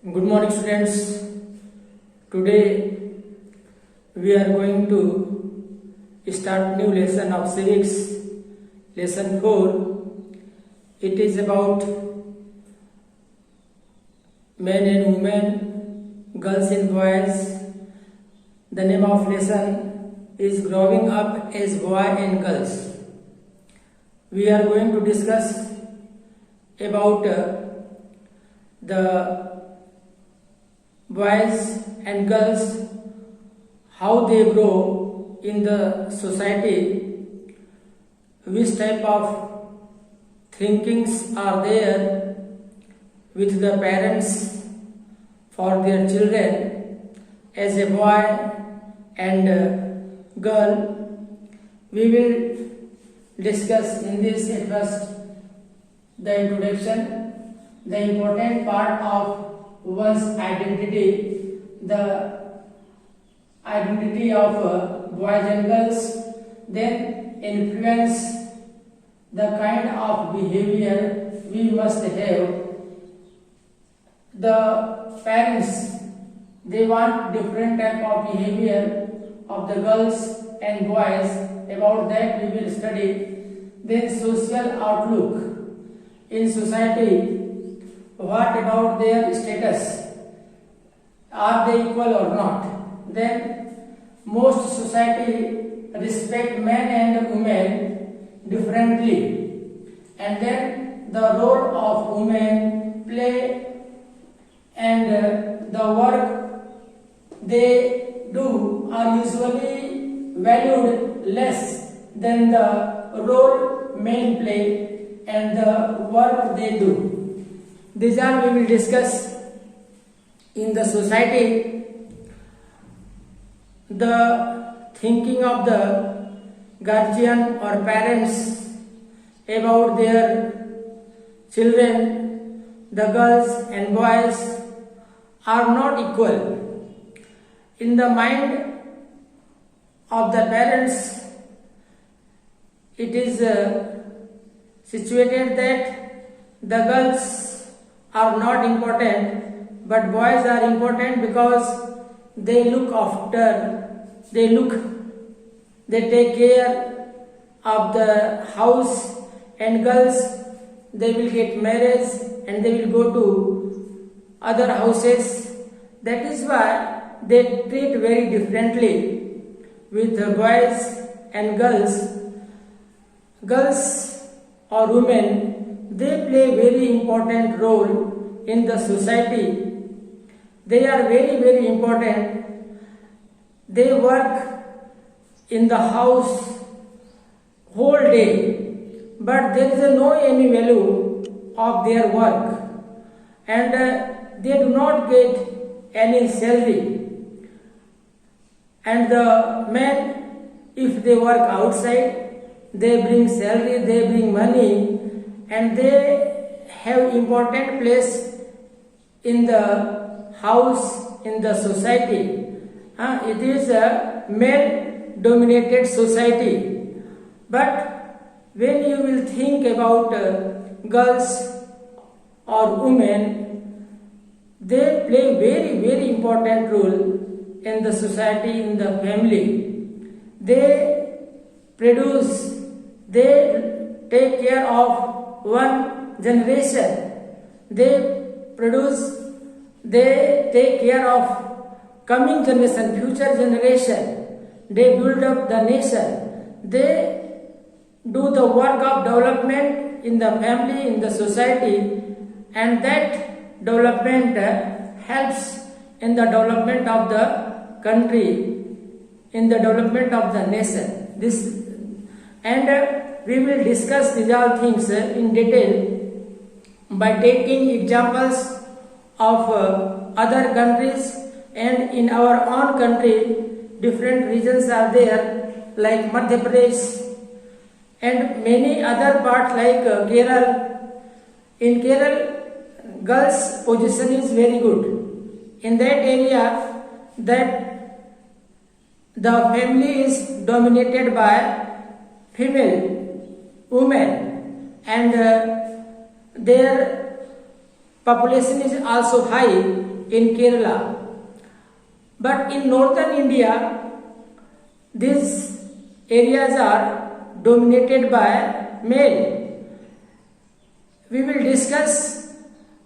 Good morning, students. Today we are going to start new lesson of civics, lesson 4. It is about men and women, girls and boys. The name of lesson is growing up as boy and girls. We are going to discuss about the boys and girls, how they grow in the society, which type of thinkings are there with the parents for their children as a boy and girl. We will discuss in this at first the introduction, the important part of one's identity, the identity of boys and girls, then influence the kind of behavior we must have. The parents, they want different type of behavior of the girls and boys. About that we will study. Then social outlook in society. What about their status? Are they equal or not? Then most society respect men and women differently, and then the role of women play and the work they do are usually valued less than the role men play and the work they do. These are we will discuss in the society. The thinking of the guardian or parents about their children, the girls and boys, are not equal. In the mind of the parents, it is situated that the girls are not important, but boys are important because they look after, they take care of the house, and girls, they will get married and they will go to other houses. That is why they treat very differently with boys and girls. Girls or women, they play very important role in the society. They are very, very important. They work in the house whole day, but there is no any value of their work, and they do not get any salary. And the men, if they work outside, they bring salary, they bring money, and they have important place in the house, in the society. It is a male dominated society. But when you will think about girls or women, they play very, very important role in the society, in the family. They produce, they take care of one generation. They take care of coming generation, future generation. They build up the nation. They do the work of development in the family, in the society, and that development helps in the development of the country, in the development of the nation. We will discuss these all things in detail by taking examples of other countries, and in our own country different regions are there like Madhya Pradesh and many other parts like Kerala. In Kerala, girls' position is very good. In that area, that the family is dominated by female women, and their population is also high in Kerala. But in northern India, these areas are dominated by male. We will discuss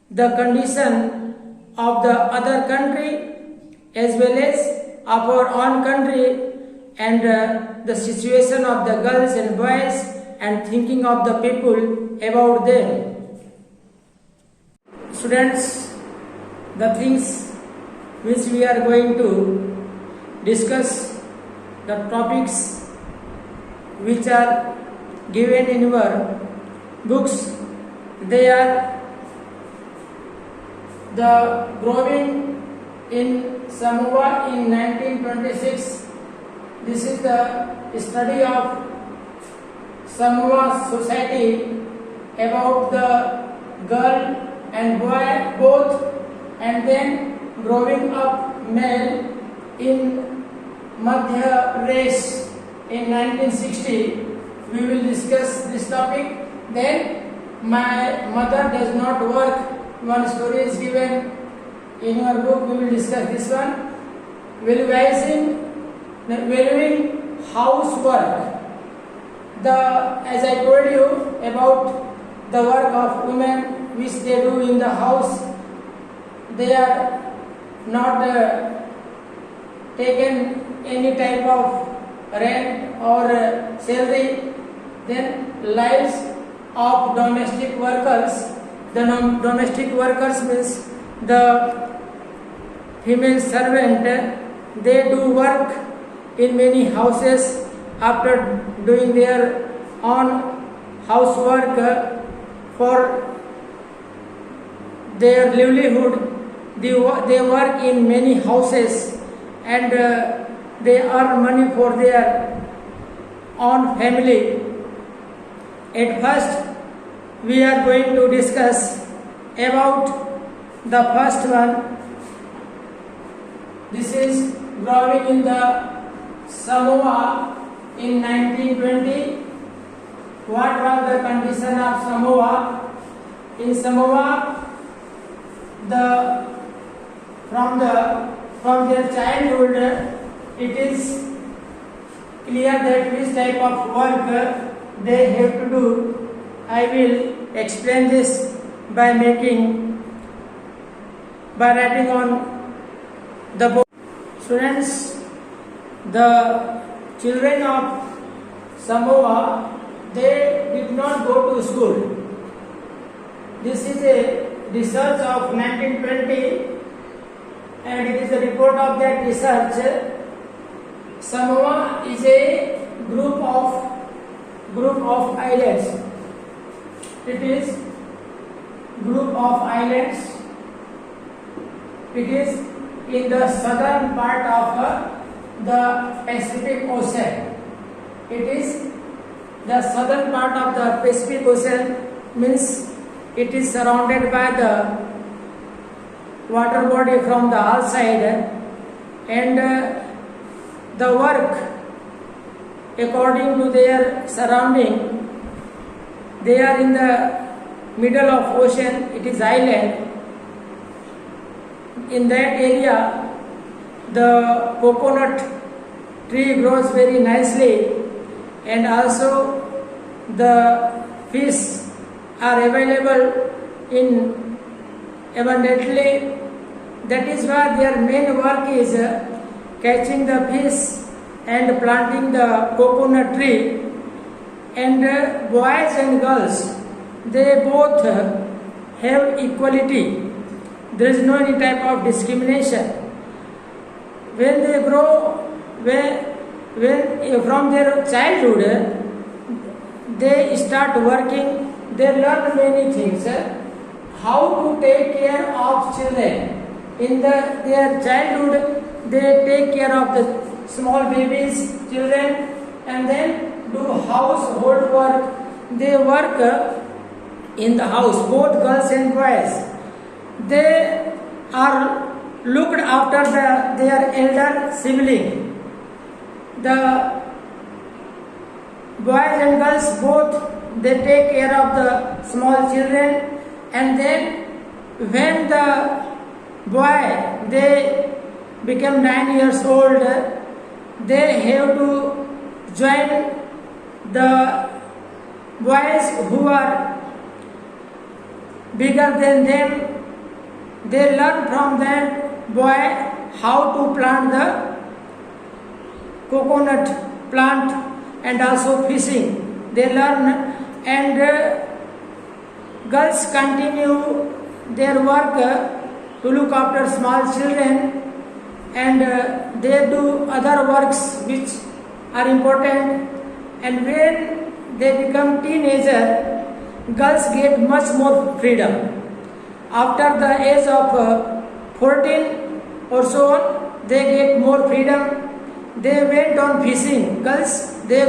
the condition of the other country as well as of our own country, and the situation of the girls and boys and thinking of the people about them. Students, the things which we are going to discuss, the topics which are given in our books, they are the growing in Samoa in 1926. This is the study of Samoa society about the girl and boy both, and then growing up male in Madhya Pradesh in 1960. We will discuss this topic. Then my mother does not work. One story is given in your book. We will discuss this one. Valuing housework. As I told you about the work of women which they do in the house, they are not taken any type of rent or salary. Then lives of domestic workers. The domestic workers means the female servant. They do work in many houses. After doing their own housework for their livelihood, they work in many houses, and they earn money for their own family. At first, we are going to discuss about the first one. This is growing in the Samoa in 1920. What was the condition of Samoa? In Samoa, from their childhood, it is clear that which type of work they have to do. I will explain this by writing on the board. Students, the children of Samoa, they did not go to school. This is a research of 1920, and it is a report of that research. Samoa is a group of islands. It is group of islands. It is in the southern part of the Pacific Ocean. It is the southern part of the Pacific Ocean, means it is surrounded by the water body from the all side, and the work according to their surrounding. They are in the middle of ocean. It is island. In that area, the coconut tree grows very nicely, and also the fish are available in abundantly. That is why their main work is catching the fish and planting the coconut tree. And boys and girls, they both have equality. There is no any type of discrimination. When they grow, when from their childhood, they start working. They learn many things. How to take care of children. In their childhood, they take care of the small babies, children, and then do household work. They work in the house, both girls and boys. They are looked after their elder sibling. The boys and girls both, they take care of the small children, and then when the boy they become 9 years old, they have to join the boys who are bigger than them. They learn from that boy how to plant the coconut plant and also fishing. They learn, and girls continue their work to look after small children, and they do other works which are important. And when they become teenager, girls get much more freedom. After the age of 14 or so on, they get more freedom. They went on fishing. Girls, they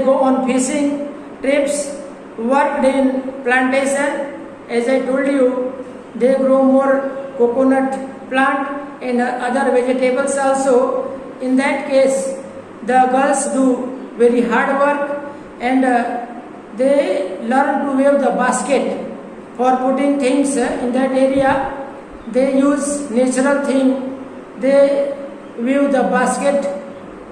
go on fishing trips, worked in plantation. As I told you, they grow more coconut plant and other vegetables also. In that case, the girls do very hard work, and they learn to weave the basket for putting things in that area. They use natural thing. They weave the basket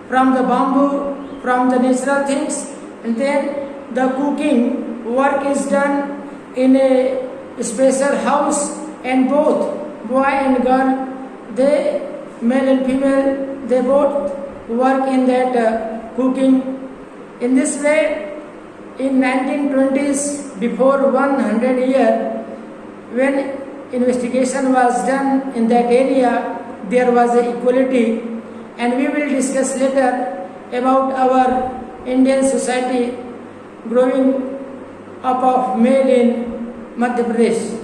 from the bamboo, from the natural things, and then the cooking work is done in a special house, and both boy and girl, they, male and female, they both work in that cooking. In this way, in 1920s, before 100 years, when investigation was done in that area, there was equality, and we will discuss later about our Indian society growing up of male in Madhya Pradesh.